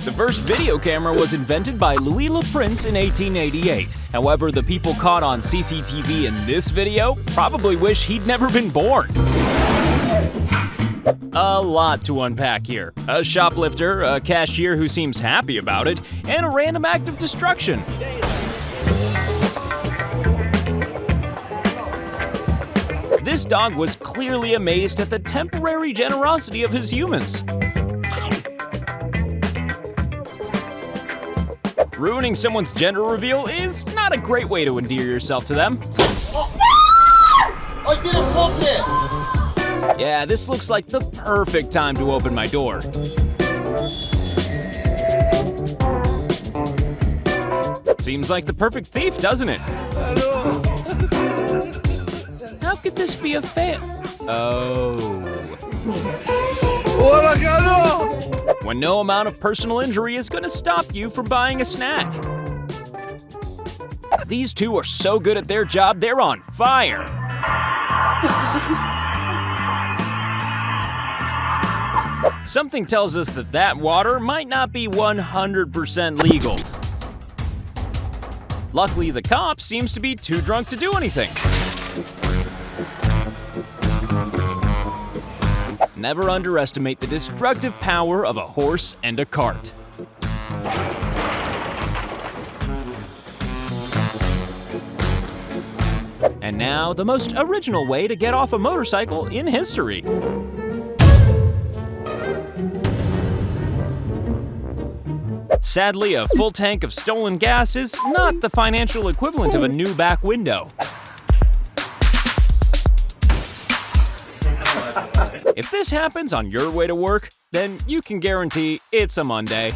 The first video camera was invented by Louis Le Prince in 1888. However, the people caught on CCTV in this video probably wish he'd never been born. A lot to unpack here. A shoplifter, a cashier who seems happy about it, and a random act of destruction. This dog was clearly amazed at the temporary generosity of his humans. Ruining someone's gender reveal is not a great way to endear yourself to them. Yeah, this looks like the perfect time to open my door. Seems like the perfect thief, doesn't it? How could this be a fail? Oh. When no amount of personal injury is going to stop you from buying a snack. These two are so good at their job, they're on fire. Something tells us that that water might not be 100% legal. Luckily, the cop seems to be too drunk to do anything. Never underestimate the destructive power of a horse and a cart. And now, the most original way to get off a motorcycle in history. Sadly, a full tank of stolen gas is not the financial equivalent of a new back window. If this happens on your way to work, then you can guarantee it's a Monday.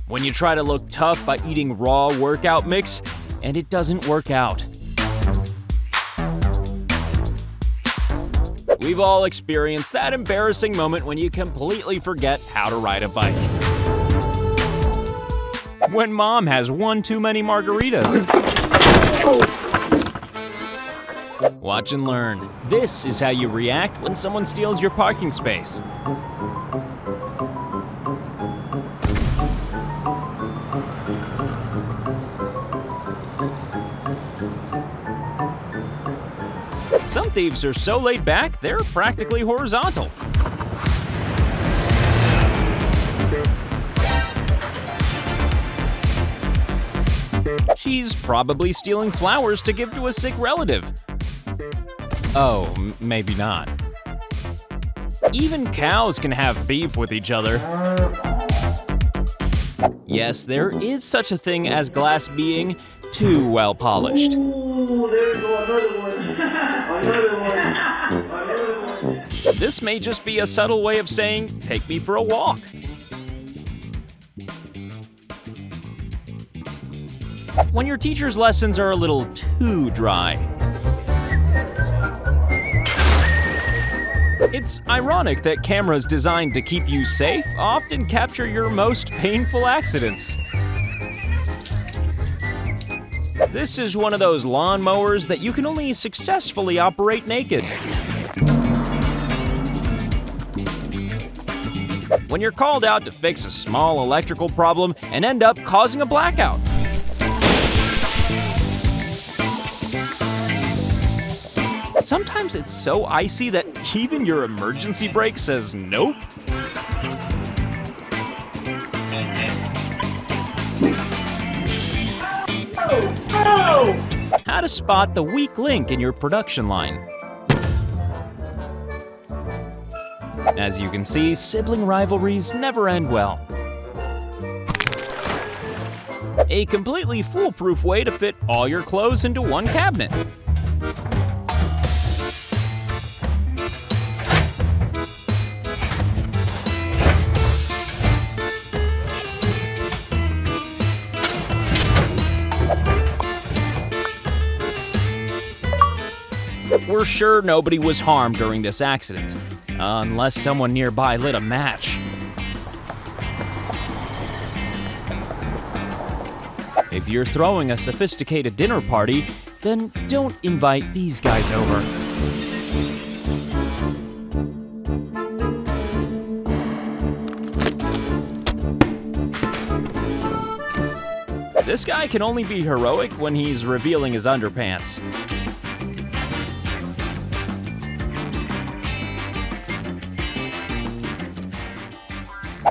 When you try to look tough by eating raw workout mix, and it doesn't work out. We've all experienced that embarrassing moment when you completely forget how to ride a bike. When mom has one too many margaritas. Watch and learn. This is how you react when someone steals your parking space. Some thieves are so laid back, they're practically horizontal. She's probably stealing flowers to give to a sick relative. Oh, maybe not. Even cows can have beef with each other. Yes, there is such a thing as glass being too well polished. Ooh, there we go, another one. Another one. This may just be a subtle way of saying, take me for a walk. When your teacher's lessons are a little too dry. It's ironic that cameras designed to keep you safe often capture your most painful accidents. This is one of those lawnmowers that you can only successfully operate naked. When you're called out to fix a small electrical problem and end up causing a blackout. Sometimes it's so icy that even your emergency brake says nope. How to spot the weak link in your production line. As you can see, sibling rivalries never end well. A completely foolproof way to fit all your clothes into one cabinet. We're sure nobody was harmed during this accident, unless someone nearby lit a match. If you're throwing a sophisticated dinner party, then don't invite these guys over. This guy can only be heroic when he's revealing his underpants.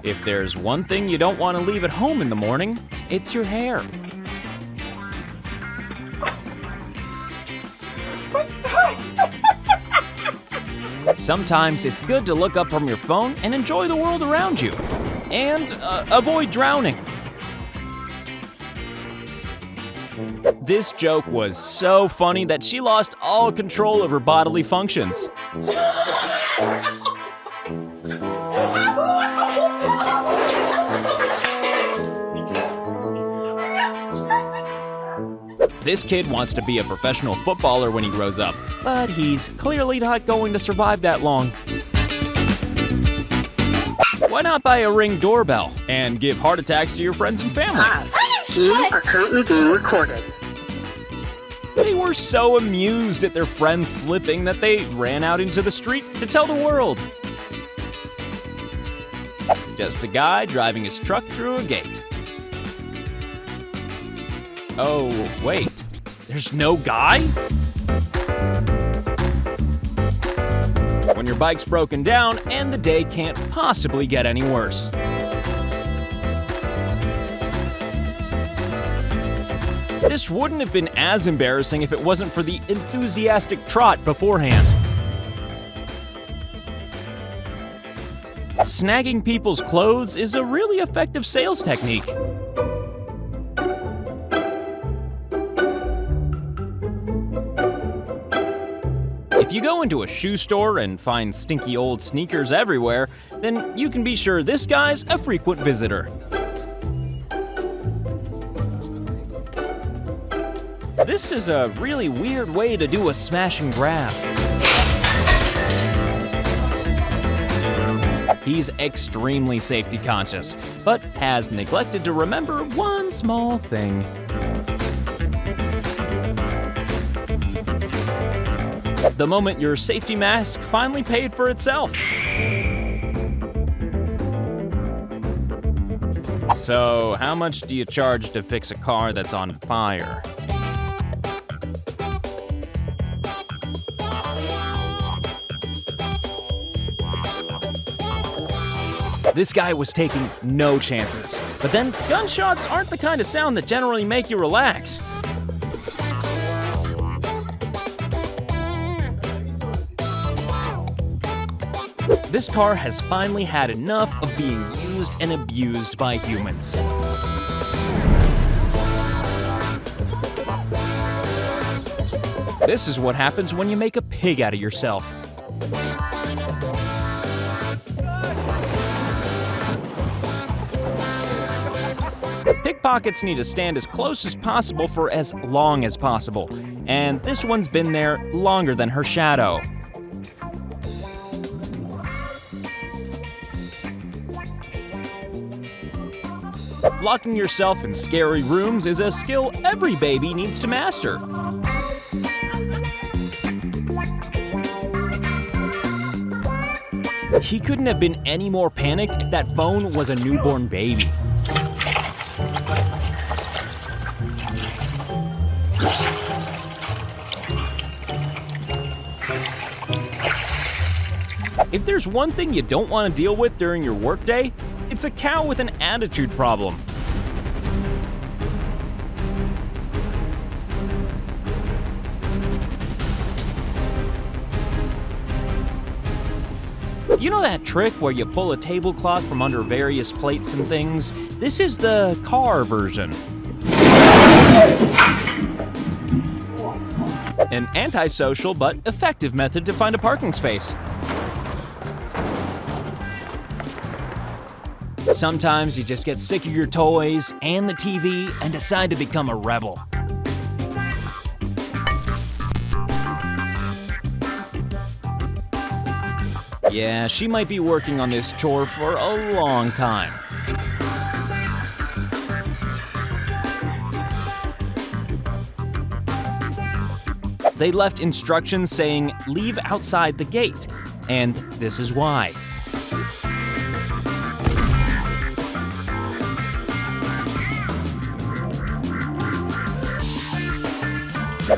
If there's one thing you don't want to leave at home in the morning, it's your hair. Sometimes it's good to look up from your phone and enjoy the world around you. And avoid drowning. This joke was so funny that she lost all control of her bodily functions. This kid wants to be a professional footballer when he grows up, but he's clearly not going to survive that long. Why not buy a Ring doorbell and give heart attacks to your friends and family? You are currently being recorded. They were so amused at their friends slipping that they ran out into the street to tell the world. Just a guy driving his truck through a gate. Oh, wait. There's no guy? When your bike's broken down and the day can't possibly get any worse. This wouldn't have been as embarrassing if it wasn't for the enthusiastic trot beforehand. Snagging people's clothes is a really effective sales technique. If you go into a shoe store and find stinky old sneakers everywhere, then you can be sure this guy's a frequent visitor. This is a really weird way to do a smash and grab. He's extremely safety conscious, but has neglected to remember one small thing. The moment your safety mask finally paid for itself. So, how much do you charge to fix a car that's on fire? This guy was taking no chances. But then, gunshots aren't the kind of sound that generally make you relax. This car has finally had enough of being used and abused by humans. This is what happens when you make a pig out of yourself. Pickpockets need to stand as close as possible for as long as possible, and this one's been there longer than her shadow. Locking yourself in scary rooms is a skill every baby needs to master. He couldn't have been any more panicked if that phone was a newborn baby. If there's one thing you don't want to deal with during your workday, it's a cow with an attitude problem. You know that trick where you pull a tablecloth from under various plates and things? This is the car version. An antisocial but effective method to find a parking space. Sometimes you just get sick of your toys and the TV and decide to become a rebel. Yeah, she might be working on this chore for a long time. They left instructions saying, "Leave outside the gate," and this is why.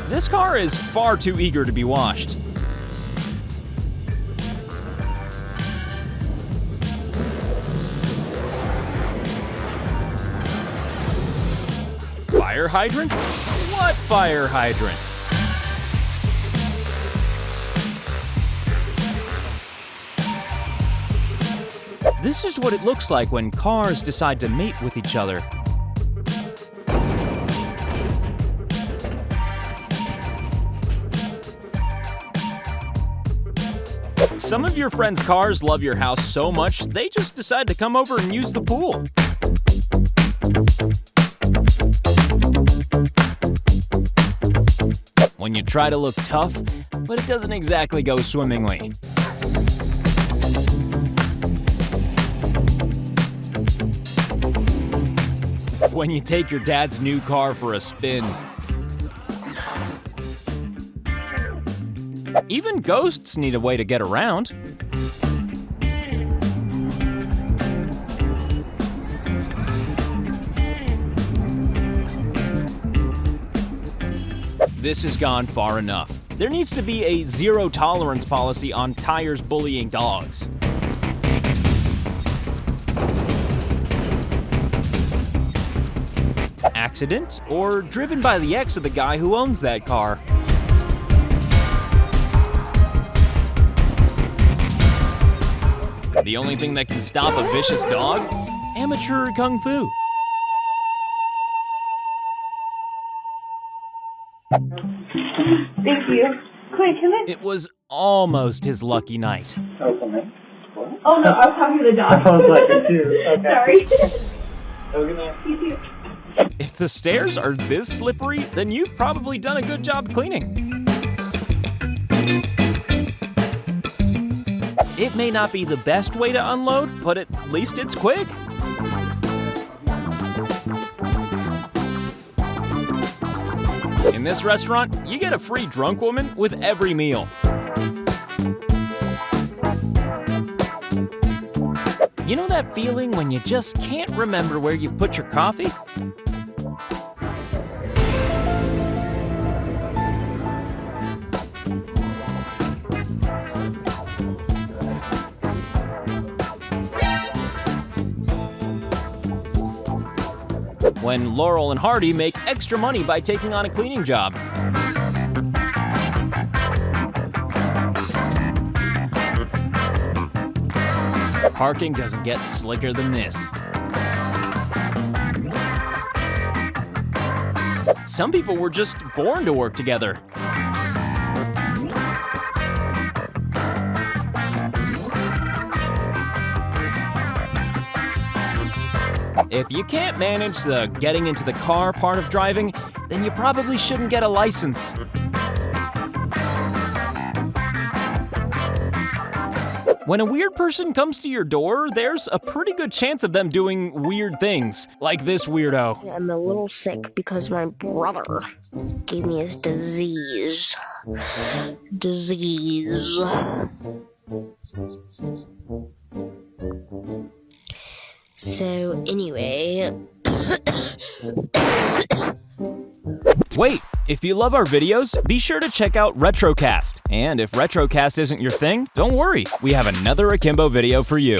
This car is far too eager to be washed. Fire hydrant? What fire hydrant? This is what it looks like when cars decide to mate with each other. Some of your friends' cars love your house so much, they just decide to come over and use the pool. When you try to look tough, but it doesn't exactly go swimmingly. When you take your dad's new car for a spin. Even ghosts need a way to get around. This has gone far enough. There needs to be a zero-tolerance policy on tires bullying dogs. Accident, or driven by the ex of the guy who owns that car. The only thing that can stop a vicious dog? Amateur kung fu. Thank you. Clay, can I? It was almost his lucky night. Oh, no, I was talking to the dog. I was like it too. Okay. Sorry. Have a good night. You too. If the stairs are this slippery, then you've probably done a good job cleaning. It may not be the best way to unload, but at least it's quick. In this restaurant, you get a free drunk woman with every meal. You know that feeling when you just can't remember where you've put your coffee? When Laurel and Hardy make extra money by taking on a cleaning job. Parking doesn't get slicker than this. Some people were just born to work together. If you can't manage the getting into the car part of driving, then you probably shouldn't get a license. When a weird person comes to your door, there's a pretty good chance of them doing weird things, like this weirdo. I'm a little sick because my brother gave me his disease. So anyway... Wait, if you love our videos, be sure to check out Retrocast. And if Retrocast isn't your thing, don't worry, we have another Akimbo video for you.